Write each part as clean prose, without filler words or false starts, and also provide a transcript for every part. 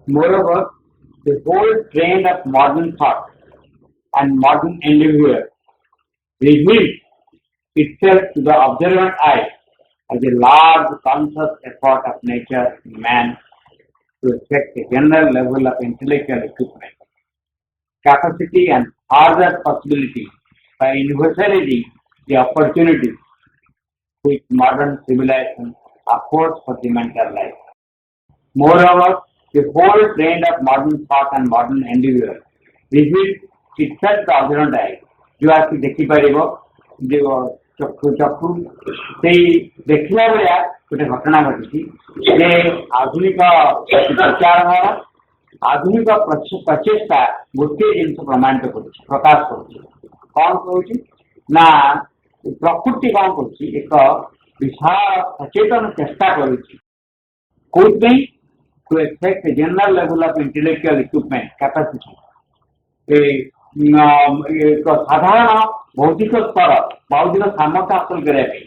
Moreover, the whole trend of modern thought and modern endeavor reveals itself to the observant eye as a large conscious effort of nature in man to effect a general level of intellectual equipment, capacity and further possibility by universalizing the opportunities which modern civilization affords for the mental life. Moreover, the whole trend of modern thought and modern endeavor reveals itself the observant eye जो आपकी देखी पारिबो जो चक्षु चक्षु से देखला बेला गोटे घटना घटी जे आधुनिक विचार द्वारा आधुनिक प्रचेषा गोटे जिन प्रमाणित प्रकाश कर कौन कौन ना प्रकृति कौन कर एक विशाल सचेतन चेष्टा कर to affect a general level of intellectual equipment capacity. साधारण भौतिक स्तर बौद्धिक सामर्थ्य हासिल करने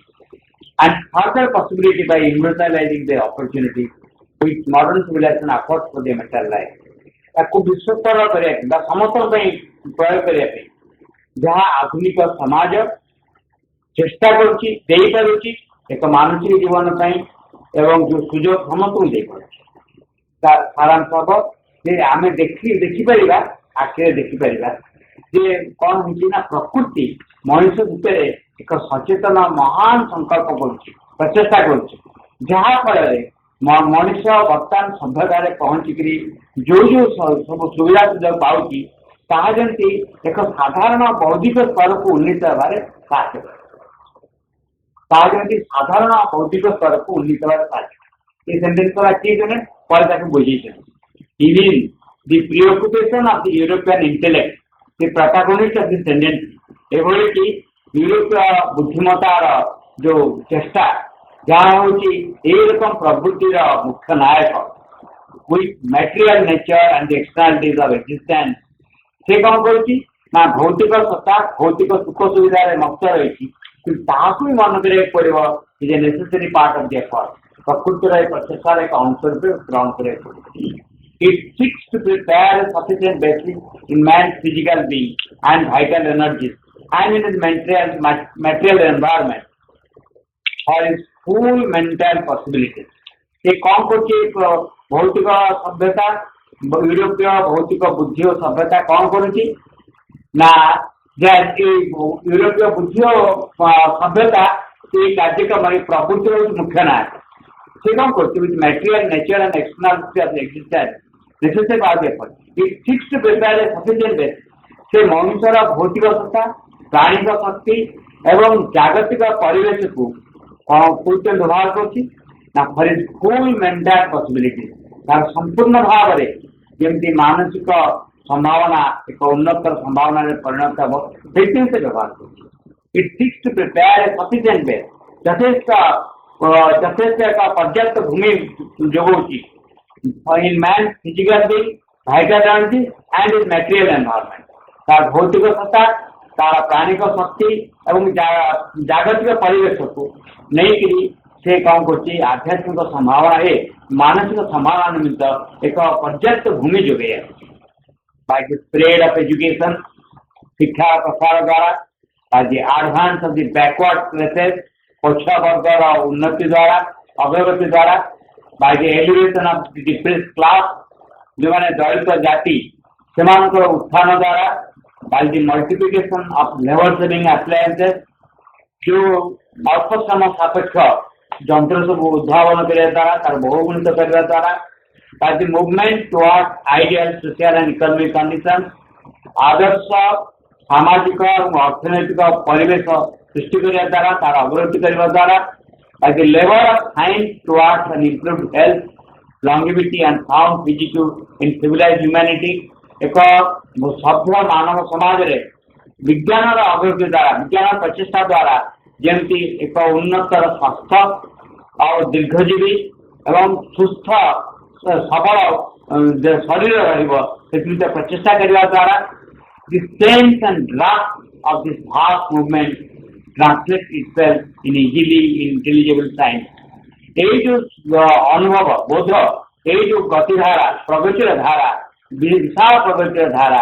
and further possibility by universalizing the opportunity which modern civilization affords for the mental life. ताको विश्व स्तर करने बा समस्त प्रयोग करने जहाँ आधुनिक समाज चेष्टा करुच्ची देई पारुच्ची एक मानसिक जीवन एवं जो सुजोग समस्त दे पारुच्ची सारांश हम आम देखिपर आखिरे देखिपर जे कौन हो प्रकृति मनुष्य भितर एक सचेतन महान संकल्प प्रचेषा कर मनुष्य बर्तमान सभ्यतार पहुंचिक जो जो सब सुविधा सुजोग पाँच ताकि एक साधारण बौद्धिक स्तर को उन्नीत होबार साधारण बौद्धिक स्तर को उन्नीत होबार ये सेंटेंस वाला चीज है पर बुझे even the preoccupation of the European intellect, the protagonist of this tendency एभली कि यूरोपीय बुद्धिमतार जो चेष्टा जहाँ हूँ रकम प्रवृत्तिर मुख्य नायक with material nature and the externalities of existence से कौन कर भौतिक सत्ता भौतिक सुख सुविधा मस्त रही मन कर पड़ो is a necessary part of the effort प्रकृतिर प्रचेषार एक अंश रूप ग्रहण कर It seeks to prepare a sufficient basis in man's physical being and vital energies and in his material environment for his full mental possibilities. ये कौन कर भौतिक सभ्यता यूरोपीय भौतिक बुद्धि और सभ्यता कौन कर यूरोपीय बुद्धि और सभ्यता ये कार्यक्रम प्रकृति मुख्य नायक से कौन कर material nature and external of existence necessary part effort. It seeks to prepare a sufficient base. से मनुष्यर भौतिक सत्ता प्राणिक शक्ति एवं जागतिक परिवेश को पूर्ण व्यवहार कर for is full mental possibility तार संपूर्ण भाव में जमी मानसिक संभावना एक उन्नतर संभावना परिणत हम से व्यवहार कर it seeks to prepare a sufficient base यथेष्ट एक पर्याप्त भूमि जोगाऊँगी in man's physical being, vital energy and his material environment. तार भौतिक सत्ता तार प्राणिक शक्ति एवं जागतिक परिवेश को नहीं से कौन कर आध्यात्मिक संभावना है मानसिक संभावना निमित्त एक पर्याप्त भूमि जोगे by the spread of education शिक्षा प्रसार द्वारा by the advance of the backward classes पछुआ वर्गर उन्नति द्वारा अग्रगति द्वारा by the elevation of the depressed class जो मैंने दलित जाति से उत्थान द्वारा by the multiplication of labor saving appliances जो अल्प श्रम सापेक्ष जंत्र सब उद्भावन करने द्वारा तार बहुगुणित करने द्वारा by the movement towards ideal social and economic conditions आदर्श सामाजिक और अर्थनैतिक परिवेश सृष्टि करने द्वारा तार अग्रगति करने द्वारा by the labor of science towards an improved health, longevity and sound physique in civilized humanity, एक सभ्य मानव समाज रे विज्ञान अग्रगति द्वारा विज्ञान प्रचेषा द्वारा जमती एक उन्नतर स्वास्थ्य और दीर्घजीवी एवं सुस्थ सबल शरीर रही प्रचेषा करने द्वारा the sense and grasp of this vast movement translate itself in easily intelligible science. ये जो अनुभव बोध এই जो गतिधारा प्रगतिर धारा विशाल प्रगतिर धारा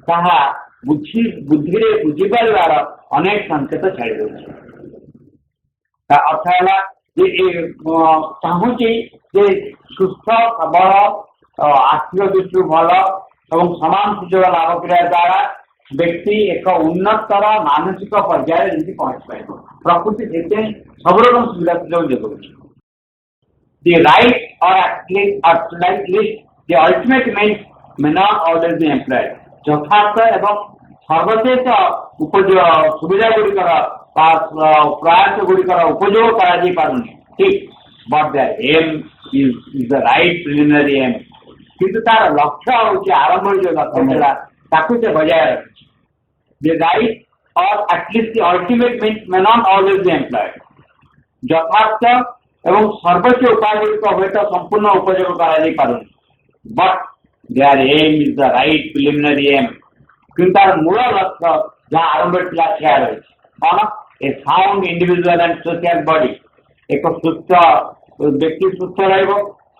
ताहा बुद्धि बुझीपार अनेक संकेत छाड़ी दे अर्थ है चाहूँगी सुस्थ सबल आर्थिक दृष्टि भल और समान सुजोग लाभ करने द्वारा व्यक्ति एक उन्नतर मानसिक पर्यायर जमी पहुंच पाए प्रकृति से सब रकम सुविधा सुजोग जोगाई the right or at least the ultimate means may not always be employed যথার্থ এবং সর্বশেষ সুবিধা গুড়িকর প্রয়াস গুড়িকর উপযোগ করা যাই পারুনি ঠিক but the aim is the right preliminary aim কিন্তু তার লক্ষ্য হচ্ছে আরম্ভ যে লক্ষ্য ଥିଲା তাকে সে বজায় রাখছে the right or at least the ultimate means may not always be employed যথার্থ এবং সর্বোচ্চ উপায়গুলিক হয়তো সম্পূর্ণ উপযোগ করা যাই পারুনি but their aim is the right preliminary aim কিন্তু তার মূল লক্ষ্য যা আরম্ভ ଥିଲା সেয়া রয়েছে কারণ a sound individual and social body এক সুস্থ ব্যক্তি সুস্থ রহব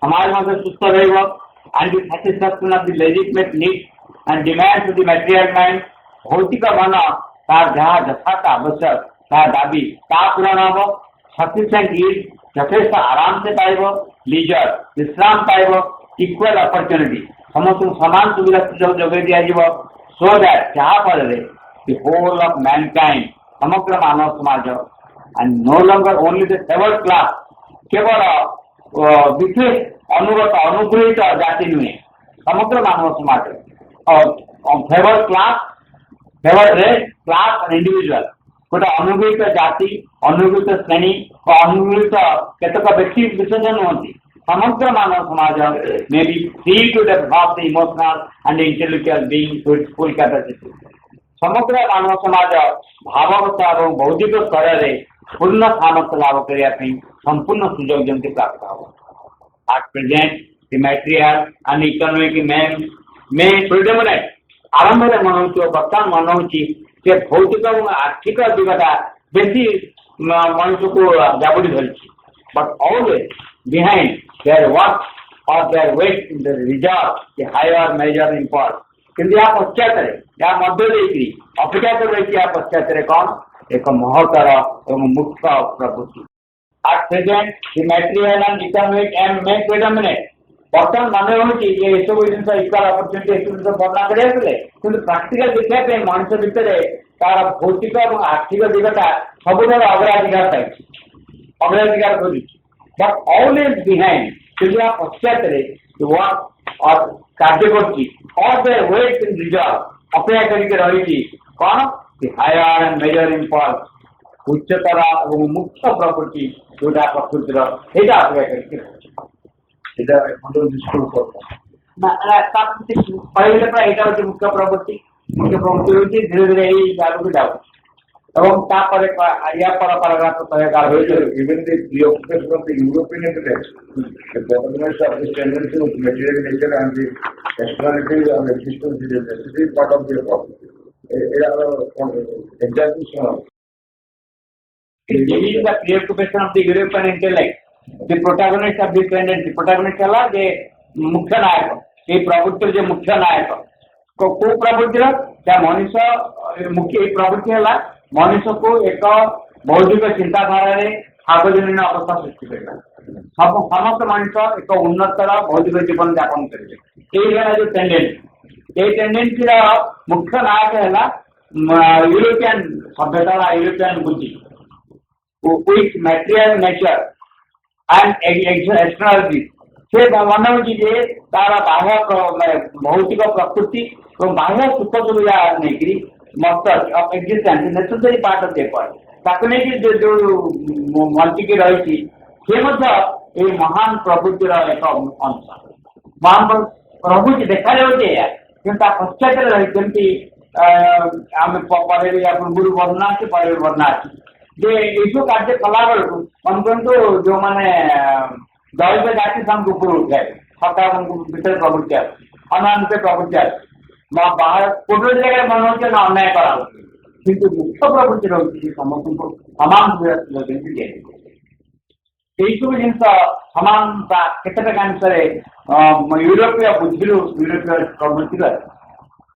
সমাজ মধ্যে সুস্থ রহব and the satisfaction of the legitimate needs and demands of the material mind ভৌতিক মন তার যাহা যথার্থ আবশ্যক তার দাবি তা পূরণ হব sufficient ease যথেষ্ট आराम से पाइब लीजर विश्राम पाइब इक्वल अपॉर्चुनिटी समस्त समान सुविधा सुजोग जोगाई दिया सो दैट जहाँ फल the whole of mankind समग्र मानव समाज and no longer only the favored class केवल विशेष अनुगत अनुग्रहित जाति नुहे समग्र मानव समाज favoured class favoured race class और इंडिविजुअल गोटे अनुग्रहित जाति अनुग्रहित श्रेणी और अनुग्रहित केतक व्यक्ति विशेष नुहति समग्र मानव समाज may be free to develop the emotional and intellectual being to its full capacity समग्र मानव समाज भावगत और बौद्धिक स्तर में पूर्ण सामर्थ्य लाभ करने संपूर्ण सुजोग जमी प्राप्त हो at present the material and economic may predominate आरंभ में मन हो बर्तमान मन हो भौतिक और आर्थिक दिगटा बेसी मनुष्य को जाबुड़ी धरी but always behind their work और their weight in the reserve the higher major import किंतु या पश्चात या मध्य देकरी अपेक्षा कर रही या पश्चात कौन एक महतर और मुक्त प्रवृत्ति at present the material and economic aim may predominate बर्तमान मन हो ये सब जिन इक्वल अपॉर्चुनिटी जिन वर्णना करें कि प्राक्टिकल देखा मनुष्य भितर तार भौतिक और आर्थिक दिगटा सबुठ अग्राधिकार पाई अग्राधिकार कर बट ऑलवेज बिहाइंड क्योंकि आप पश्चात वर्क और कार्य कर वेट इन रिजर्व अपेक्षा करके रही कौन हायर एंड मेजर इम्पल्स उच्चतर और मुक्त प्रकृति जोटा प्रकृतिर यहाँ अपेक्षा करके मुख्य प्रवृत्ति धीरे धीरे आगे जाऊ या paragraph even the preoccupation of the European intellect, the governance of this tendency of material nature and the externality of existence is a necessary part of their property. Examples. This is the preoccupation of the European intellect. The protagonist of this tendency, protagonist है जे मुख्य नायक, ये प्रवृत्ति जो मुख्य नायक, को प्रवृत्ति क्या मनुष्य मुख्य प्रवृत्ति है मनुष्य को एक बौद्धिक चिंताधारा सार्वजनीन अवस्था सृष्टि करेगा समस्त मनुष्य एक उन्नतर बौद्धिक जीवन यापन करेंगे जो टेंडेंसी ये टेंडेंसी मुख्य नायक है यूरोपियन सभ्यता यूरोपियन बुद्धि विथ मटेरियल नेचर एंड एक्सटर्नालिटी से मन हो तार बाह्य भौतिक प्रकृति और बाह्य सुख सुविधा नहीं मत of existence necessary part of देख जो मंचिकी रही से महान प्रवृत्तिर एक अंश महान प्रवृत्ति देखा जाए कि पश्चात रही आम पूर्व वर्णना अच्छी पर वर्णना अच्छी जे यू कार्य कला बेलू मन कहतु जो मैंने दैव जाति सब ऊपर उठाए सकाल भीतर प्रवृत्ति अनान्वित प्रवृत्ति बाहर कोटे जगह मन हो अन्याय करा किंतु मुख्य प्रवृत्ति रही समस्त को समान सुविधा ଏଇସବୁ ଜିନିଷ ସମାନତା କେତେଟା ଅନୁସାରେ ୟୁରୋପୀୟ ବୁଦ୍ଧିରୁ ୟୁରୋପୀୟ ପ୍ରବୃତ୍ତିରୁ ଆସେ।